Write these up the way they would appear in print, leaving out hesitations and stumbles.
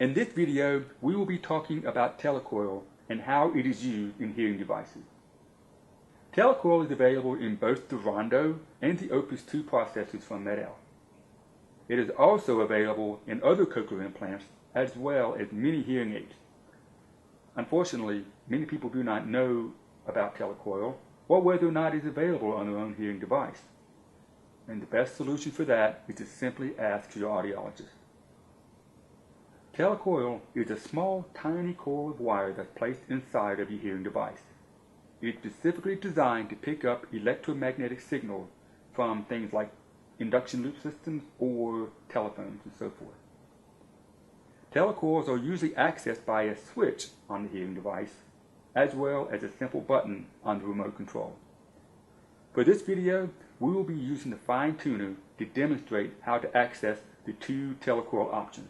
In this video, we will be talking about Telecoil and how it is used in hearing devices. Telecoil is available in both the Rondo and the Opus 2 processors from MED-EL. It is also available in other cochlear implants as well as many hearing aids. Unfortunately, many people do not know about Telecoil or whether or not it is available on their own hearing device. And the best solution for that is to simply ask your audiologist. Telecoil is a small, tiny coil of wire that's placed inside of your hearing device. It is specifically designed to pick up electromagnetic signals from things like induction loop systems or telephones and so forth. Telecoils are usually accessed by a switch on the hearing device, as well as a simple button on the remote control. For this video, we will be using the fine tuner to demonstrate how to access the two Telecoil options.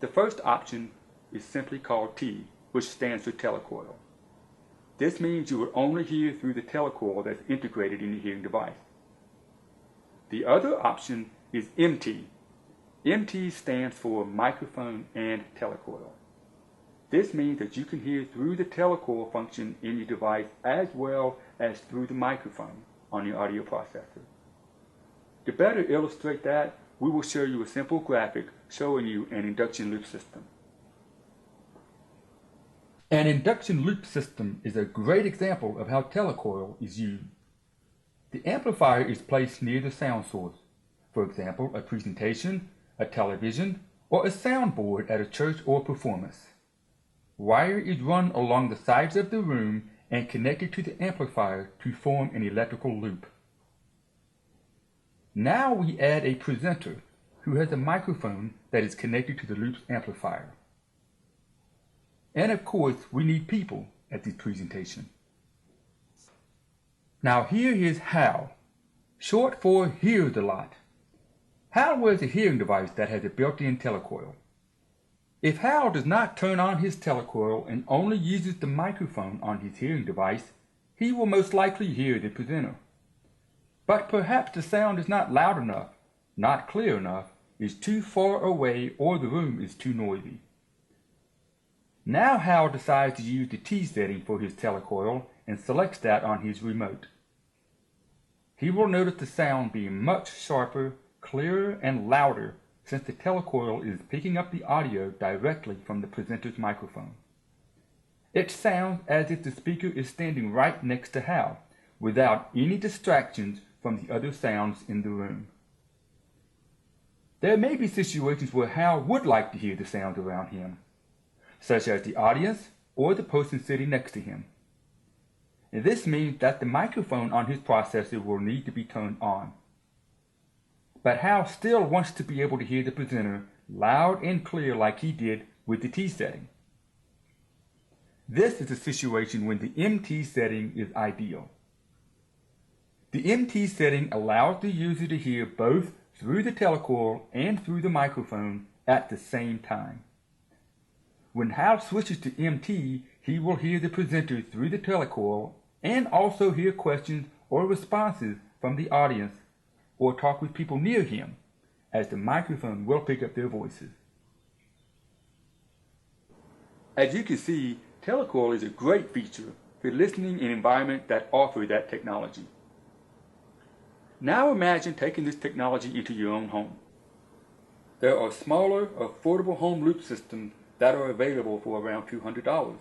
The first option is simply called T, which stands for Telecoil. This means you will only hear through the telecoil that's integrated in the hearing device. The other option is MT. MT stands for microphone and telecoil. This means that you can hear through the telecoil function in your device as well as through the microphone on your audio processor. To better illustrate that, we will show you a simple graphic showing you an induction loop system. An induction loop system is a great example of how telecoil is used. The amplifier is placed near the sound source, for example, a presentation, a television, or a soundboard at a church or performance. Wire is run along the sides of the room and connected to the amplifier to form an electrical loop. Now we add a presenter who has a microphone that is connected to the loop's amplifier. And of course, we need people at this presentation. Now here is HAL, short for hears a lot. HAL wears a hearing device that has a built-in telecoil. If HAL does not turn on his telecoil and only uses the microphone on his hearing device, he will most likely hear the presenter. But perhaps the sound is not loud enough, not clear enough, is too far away, or the room is too noisy. Now HAL decides to use the T setting for his telecoil and selects that on his remote. He will notice the sound being much sharper, clearer, and louder since the telecoil is picking up the audio directly from the presenter's microphone. It sounds as if the speaker is standing right next to HAL, without any distractions from the other sounds in the room. There may be situations where HAL would like to hear the sounds around him, such as the audience or the person sitting next to him. And this means that the microphone on his processor will need to be turned on. But HAL still wants to be able to hear the presenter loud and clear like he did with the T setting. This is a situation when the MT setting is ideal. The MT setting allows the user to hear both through the telecoil and through the microphone at the same time. When HAL switches to MT, he will hear the presenter through the telecoil and also hear questions or responses from the audience or talk with people near him, as the microphone will pick up their voices. As you can see, Telecoil is a great feature for listening in environments that offer that technology. Now imagine taking this technology into your own home. There are smaller, affordable home loop systems that are available for around $200.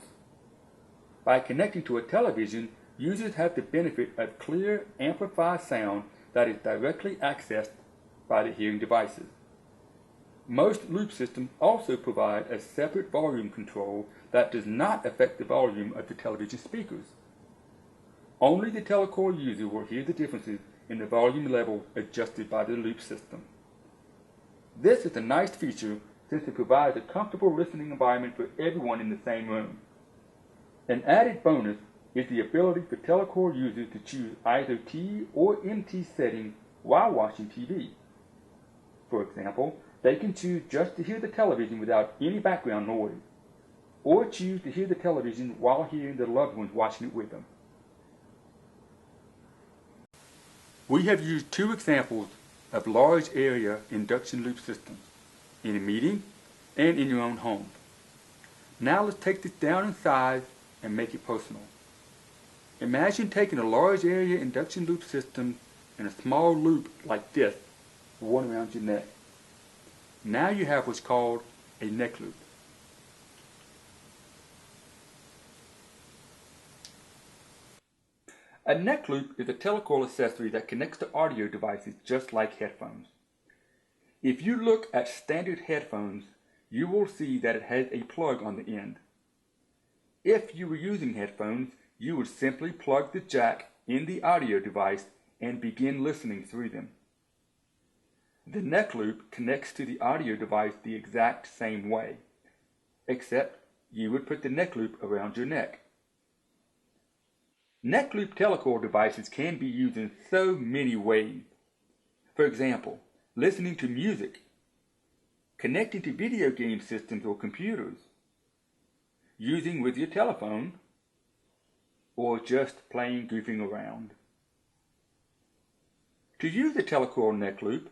By connecting to a television, users have the benefit of clear, amplified sound that is directly accessed by the hearing devices. Most loop systems also provide a separate volume control that does not affect the volume of the television speakers. Only the telecoil user will hear the differences in the volume level adjusted by the loop system. This is a nice feature since it provides a comfortable listening environment for everyone in the same room. An added bonus is the ability for telecoil users to choose either T or MT settings while watching TV. For example, they can choose just to hear the television without any background noise, or choose to hear the television while hearing their loved ones watching it with them. We have used two examples of large area induction loop systems in a meeting and in your own home. Now let's take this down in size and make it personal. Imagine taking a large area induction loop system and a small loop like this, worn around your neck. Now you have what's called a neck loop. A neck loop is a Telecoil accessory that connects to audio devices just like headphones. If you look at standard headphones, you will see that it has a plug on the end. If you were using headphones, you would simply plug the jack in the audio device and begin listening through them. The neck loop connects to the audio device the exact same way, except you would put the neck loop around your neck. Neck loop Telecoil devices can be used in so many ways. For example, listening to music, connecting to video game systems or computers, using with your telephone, or just plain goofing around. To use the Telecoil neck loop,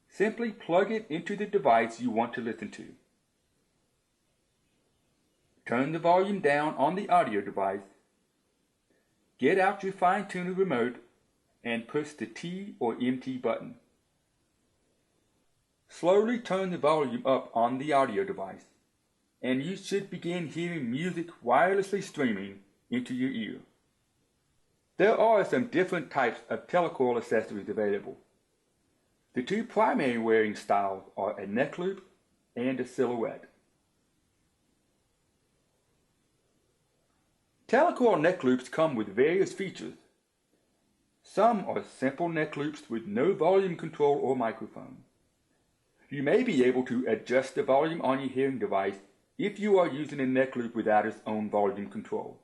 simply plug it into the device you want to listen to. Turn the volume down on the audio device. Get out your fine-tuner remote and push the T or MT button. Slowly turn the volume up on the audio device, and you should begin hearing music wirelessly streaming into your ear. There are some different types of Telecoil accessories available. The two primary wearing styles are a neck loop and a silhouette. Telecoil neck loops come with various features. Some are simple neck loops with no volume control or microphone. You may be able to adjust the volume on your hearing device if you are using a neck loop without its own volume control.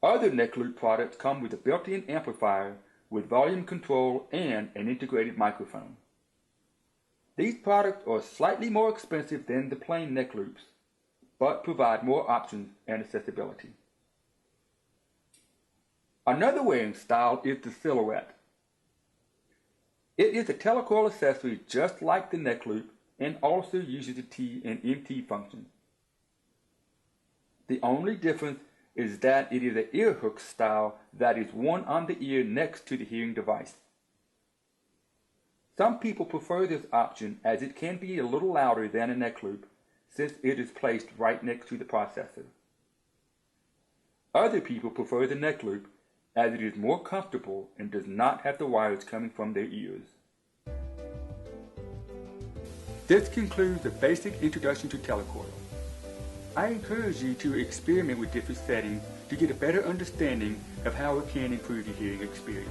Other neck loop products come with a built-in amplifier with volume control and an integrated microphone. These products are slightly more expensive than the plain neck loops, but provide more options and accessibility. Another wearing style is the silhouette. It is a Telecoil accessory just like the neck loop and also uses the T and MT functions. The only difference is that it is an ear hook style that is worn on the ear next to the hearing device. Some people prefer this option as it can be a little louder than a neck loop since it is placed right next to the processor. Other people prefer the neck loop as it is more comfortable and does not have the wires coming from their ears. This concludes a basic introduction to Telecoil. I encourage you to experiment with different settings to get a better understanding of how it can improve your hearing experience.